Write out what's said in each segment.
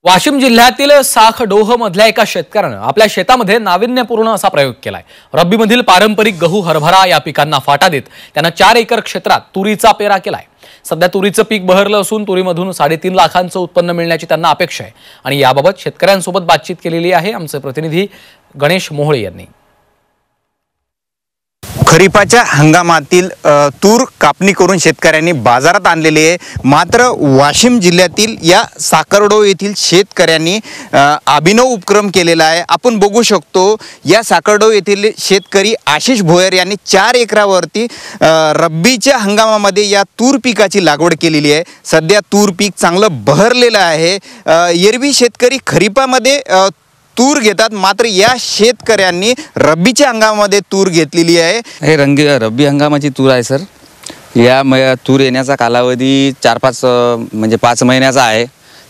वाशिम जिल्ह्यातील साखडोह मधल्या एका शेतकऱ्याने आपल्या शेतामध्ये नाविन्यपूर्ण असा प्रयोग केलाय। रब्बीमधील पारंपरिक गहू हरभरा या पिकांना फाटा देत त्याने 4 एकर क्षेत्रात तुरीचा पेरा केलाय। सध्या तुरीचं पीक बहरलं असून तुरीमधून 3.5 लाखांचं उत्पन्न मिळण्याची त्यांना अपेक्षा आहे आणि याबाबत शेतकऱ्यांसोबत बातचीत केलेली आहे आमचे प्रतिनिधी गणेश मोहळे यांनी। खरीपाच्या हंगामातील तूर कापणी करून शेतकऱ्यांनी बाजारात आणलेली आहे। मात्र वाशिम जिल्ह्यातील या साखरडोह येथील शेतकऱ्यांनी अभिनव उपक्रम केलेला आहे। आपण बघू शकतो या साखरडोह येथील शेतकरी आशिष भोयर यांनी 4 एकरावरती रब्बीच्या हंगामामध्ये या तूर पिकाची लागवड केलेली आहे। सध्या तूर पीक चांगलं बहरलेलं आहे। एरवी शेतकरी खरीपामध्ये तूर घेतात, मात्र या शेतकऱ्यांनी रब्बीच्या हंगामामध्ये तूर घेतलेली आहे। हे रब्बी हंगामाची तूर आहे सर। या तूर येण्याचा कालावधी 4-5 म्हणजे 5 महिन्याचा आहे।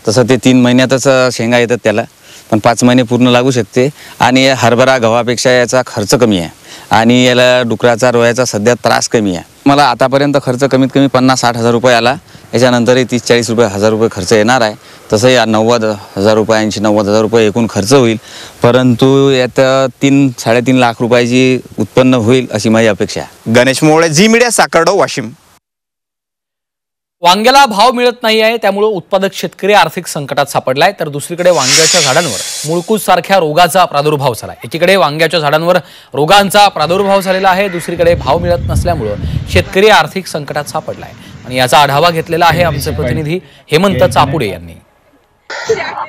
तसं ते 3 महिन्यातच शेंगा येतात त्याला, पण 5 महिने पूर्ण लागू शकते। आणि हरभरा गव्हापेक्षा याचा खर्च कमी आहे आणि याला डुकराचा रोयाचा सध्या त्रास कमी आहे। मला आतापर्यंत खर्च कमीत कमी 50-60 हजार रुपये आला। याच्यानंतरही 30-40 हजार रुपये खर्च येणार आहे। तसं या 90 हजार रुपये 80-90 हजार रुपये एकूण खर्च होईल, परंतु यात 3-3.5 लाख रुपयाची उत्पन्न होईल अशी माझी अपेक्षा आहे। Ganesh Mohale, Zee media, Sakhardoh, Washim. वांग्याला भाव मिळत नाही आहे, त्यामुळे उत्पादक शेतकरी आर्थिक संकटात सापडलाय। तर दुसरीकडे वांग्याच्या झाडांवर मुळकूज सारख्या रोगाचा प्रादुर्भाव झालाय। एकीकडे वांग्याच्या झाडांवर रोगांचा प्रादुर्भाव झालेला आहे, दुसरीकडे भाव मिळत नसल्यामुळे शेतकरी आर्थिक संकटात सापडलाय आणि याचा आढावा घेतलेला आहे आमचे प्रतिनिधी हेमंत चापुडे यांनी।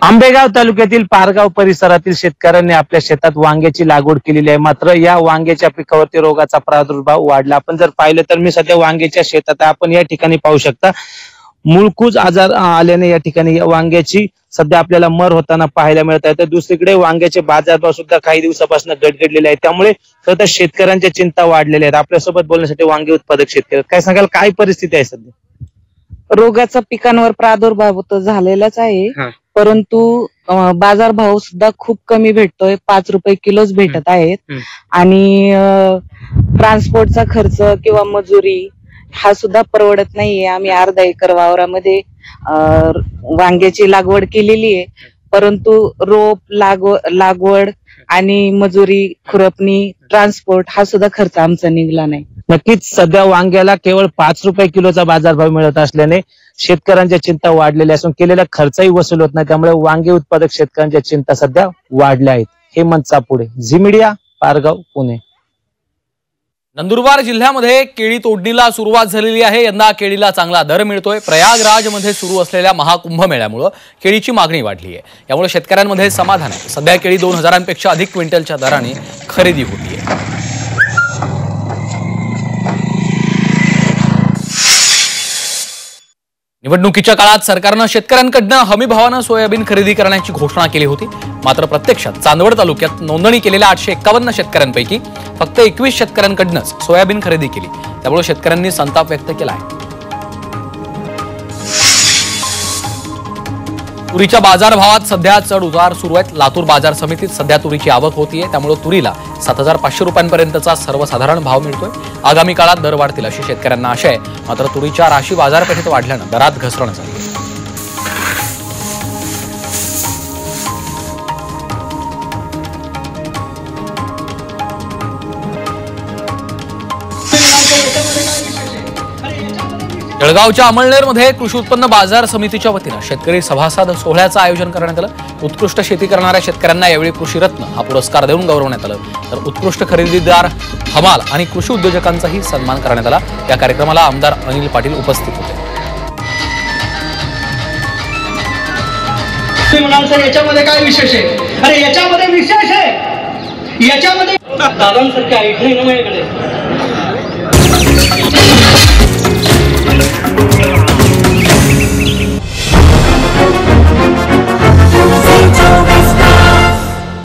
आंबेगाव तालुक्यातील पारगाव परिसरातील शेतकऱ्यांनी आपल्या शेतात वांग्याची लागवड केलेली आहे। मात्र या वांग्याच्या पिकावरती रोगाचा प्रादुर्भाव वाढला। आपण जर पाहिलं तर मी सध्या वांग्याच्या शेतात आहे। आपण या ठिकाणी पाहू शकता मुळकूज आजार आल्याने या ठिकाणी वांग्याची सध्या आपल्याला मर होताना पाहायला मिळत आहे। तर दुसरीकडे वांग्याचे बाजारभाव सुद्धा काही दिवसापासून गडगडलेले आहेत, त्यामुळे सतत शेतकऱ्यांच्या चिंता वाढलेल्या आहेत। आपल्यासोबत बोलण्यासाठी वांगे उत्पादक शेतकरी, काय सांगाल, काय परिस्थिती आहे सध्या? रोगाचा पिकांवर प्रादुर्भाव तर झालेलाच आहे, परंतु बाजारभाव सुद्धा खूप कमी भेटतोय। 5 रुपये किलोच भेटत आहेत आणि ट्रान्सपोर्टचा खर्च किंवा मजुरी हा सुद्धा परवडत नाहीये। आम्ही अर्धा एकर वावरामध्ये वांग्याची लागवड केलेली आहे, परंतु रोप लागवड आणि मजुरी, खुरपणी, ट्रान्सपोर्ट हा सुद्धा खर्च आमचा निघला नाही। नक्कीच सध्या वांग्याला केवळ 5 रुपये किलोचा बाजारभाव मिळत असल्याने शेतकऱ्यांच्या चिंता वाढलेल्या असून केलेला खर्चही वसूल होत नाही, त्यामुळे वांगे उत्पादक शेतकऱ्यांच्या चिंता सध्या वाढल्या आहेत। Hemant Chapude, Zee media, Pargaon, Pune. नंदुरबार जिल्ह्यामध्ये केळी तोडणीला सुरुवात झालेली आहे। यंदा केळीला चांगला दर मिळतोय। प्रयागराजमध्ये सुरू असलेल्या महाकुंभ मेळ्यामुळे केळीची मागणी वाढली आहे, यामुळे शेतकऱ्यांमध्ये समाधान आहे। सध्या केळी 2000पेक्षा अधिक क्विंटलच्या दराने खरेदी होतीये। निवडणुकीच्या काळात सरकारनं शेतकऱ्यांकडून हमी भावानं सोयाबीन खरेदी करण्याची घोषणा केली होती, मात्र प्रत्यक्षात चांदवड तालुक्यात नोंदणी केलेल्या 851 शेतकऱ्यांपैकी फक्त 21 शेतकऱ्यांकडूनच सोयाबीन खरेदी केली, त्यामुळे शेतकऱ्यांनी संताप व्यक्त केला आहे। तुरीच्या बाजारभावात सध्या चढ उतार सुरू आहेत। लातूर बाजार समितीत सध्या तुरीची आवक होतीये, त्यामुळे तुरीला 7500 रुपयांपर्यंतचा सर्वसाधारण भाव मिळतोय। आगामी काळात दर वाढतील अशी शेतकऱ्यांना आशा आहे, मात्र तुरीच्या राशी बाजारपेठेत वाढल्यानं दरात घसरण झाली आहे। जळगावच्या अमळनेरमध्ये कृषी उत्पन्न बाजार समितीच्या वतीनं शेतकरी सभासद सोहळ्याचं आयोजन करण्यात आलं। उत्कृष्ट शेती करणाऱ्या शेतकऱ्यांना यावेळी कृषी रत्न हा पुरस्कार देऊन गौरवण्यात आलं, तर उत्कृष्ट खरेदीदार, हमाल आणि कृषी उद्योजकांचाही सन्मान करण्यात आला। या कार्यक्रमाला आमदार अनिल पाटील उपस्थित होते। याच्यामध्ये काय विशेष आहे? अरे याच्यामध्ये विशेष आहे, याच्यामध्ये दादांसारखी आयडिया आहे ना माझ्याकडे।